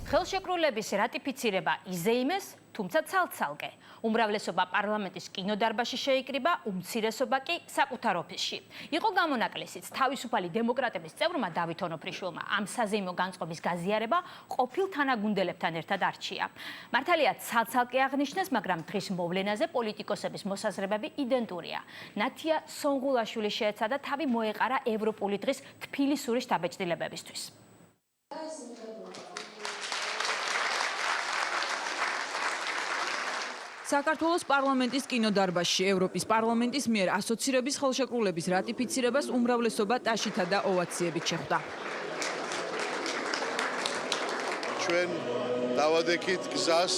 ხელშეკრულების რატიფიცირება იზეიმეს, თუმცა ცალ-ცალკე. უმრავლესობა პარლამენტის კინოდარბაზში შეიკრიბა, უმცირესობა კი საკუთარ ოფისში. იყო გამონაკლისიც თავისუფალი დემოკრატების წევრმა დავით ონოფრიშვილმა ამ საზეიმო განწყობის გაზიარება ყოფილ თანაგუნდელებთან ერთად არჩია. მართალია ცალ-ცალკე აღნიშნეს, მაგრამ დღის მოვლენაზე პოლიტიკოსების მოსაზრებები იდენტურია. ნათია სონღულაშვილი შეეცადა თავი მოეყარა ევროპული დღის თბილისური შთაბეჭდილებებისთვის. საქართველოს პარლამენტის კინოდარბაზში ევროპის პარლამენტის მიერ ასოცირების ხელშეკრულების რატიფიცირებას უმრავლესობა ტაშითა და ოვაციებით შეხვდა. ჩვენ დავადექით გზას,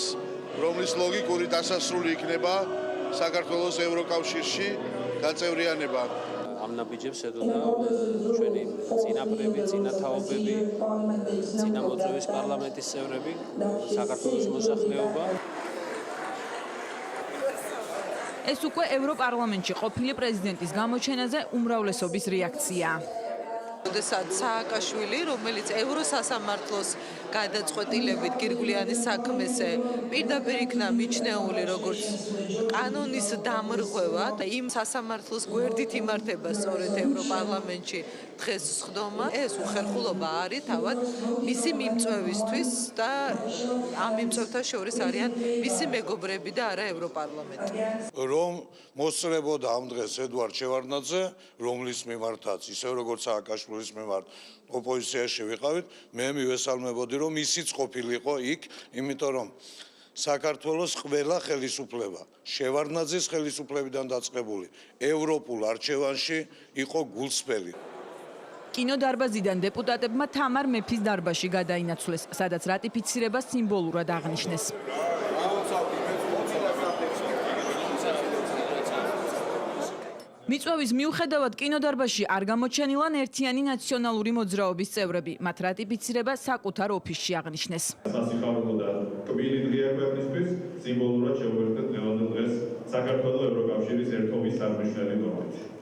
რომლის ლოგიკური დასასრული იქნება საქართველოს ევროკავშირში გაწევრიანება. ამ ნაბიჯებს ედოდა ჩვენი წინაპრები, წინათაობები, წინამოწვევის პარლამენტის წევრები, საქართველოს მოსახლეობა. ეს უკვე ევროპარლამენტში ყოფილი პრეზიდენტის გამოჩენაზე უმრავლესობის რეაქცია. როდესაც სააკაშვილი, რომელიც ევროსასამართლოს გადაწყვეტილებით გირგვლიანის საქმეზე პირდაპირ იქნა მიჩნეული როგორც კანონის დამრღვევა და იმ სასამართლოს გვერდით იმართება სწორედ ევროპარლამენტში დღეს სხდომა, ეს უხერხულობა არის თავად მისი მიმწვევისთვის და ამ მიმწვევთა შორის არიან მისი მეგობრები და არა ევროპარლამენტი. რომ მოსწრებოდა ამ დღეს ედვარდ შევარდნაძე, რომლის მიმართაც ისევ როგორც სააკაშვილის მიმართ ოპოზიციაში ვიყავით, მე მივესალმებოდი, რომ ისიც ყოფილიყო იქ, იმიტომ რომ საქართველოს ყველა ხელისუფლება შევარდნაძის ხელისუფლებიდან დაწყებული ევროპულ არჩევანში იყო გულსფელი. კინოდარბაზიდან დეპუტატებმა თამარ მეფის დარბაზში გადაინაცვლეს, სადაც რატიფიცირება სიმბოლურად აღნიშნეს. მიწვევის მიუხედავად კინოდარბაზში არ გამოჩენილან ერთიანი ნაციონალური მოძრაობის წევრები, მათ რატიფიცირება საკუთარ ოფისში აღნიშნეს. სასიხარულო და კბილი დღეა ქვეყნისთვის, სიმბოლურად შევერთეთ დღევანდელ დღეს საქართველოს ევროკავშირის ერთობის აღმნიშვნელი ნორმით.